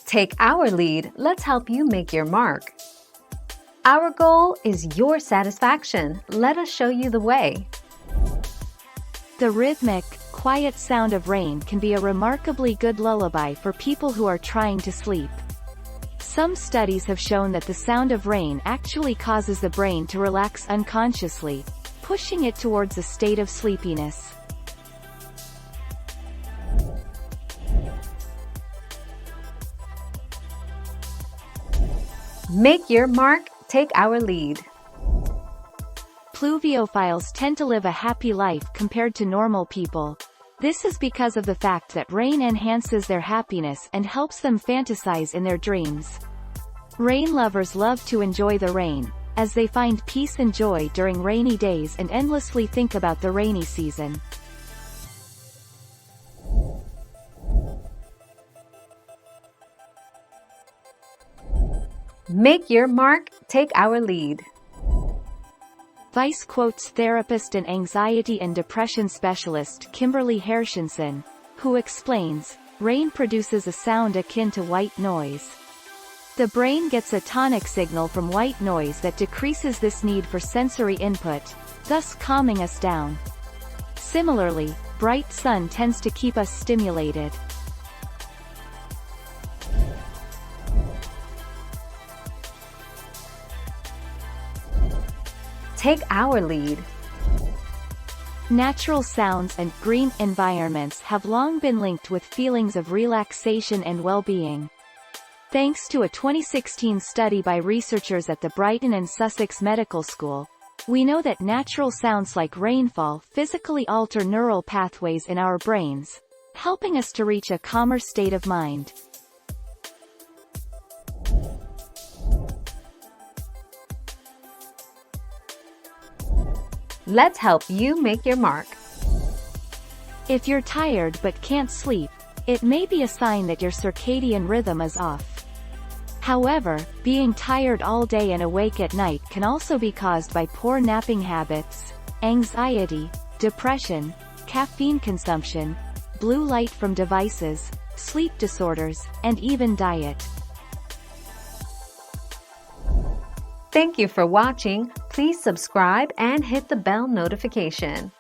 Take our lead, let's help you make your mark. Our goal is your satisfaction. Let us show you the way. The rhythmic, quiet sound of rain can be a remarkably good lullaby for people who are trying to sleep. Some studies have shown that the sound of rain actually causes the brain to relax unconsciously, pushing it towards a state of sleepiness. Make your mark, take our lead. Pluviophiles tend to live a happy life compared to normal people. This is because of the fact that rain enhances their happiness and helps them fantasize in their dreams. Rain lovers love to enjoy the rain, as they find peace and joy during rainy days and endlessly think about the rainy season. Make your mark, take our lead. Vice quotes therapist and anxiety and depression specialist Kimberly Hershenson, who explains, "Rain produces a sound akin to white noise. The brain gets a tonic signal from white noise that decreases this need for sensory input, thus calming us down. Similarly, bright sun tends to keep us stimulated." Take our lead. Natural sounds and green environments have long been linked with feelings of relaxation and well-being. Thanks to a 2016 study by researchers at the Brighton and Sussex Medical School, we know that natural sounds like rainfall physically alter neural pathways in our brains, helping us to reach a calmer state of mind. Let's help you make your mark. If you're tired but can't sleep, it may be a sign that your circadian rhythm is off. However, being tired all day and awake at night can also be caused by poor napping habits, anxiety, depression, caffeine consumption, blue light from devices, sleep disorders, and even diet. Thank you for watching. Please subscribe and hit the bell notification.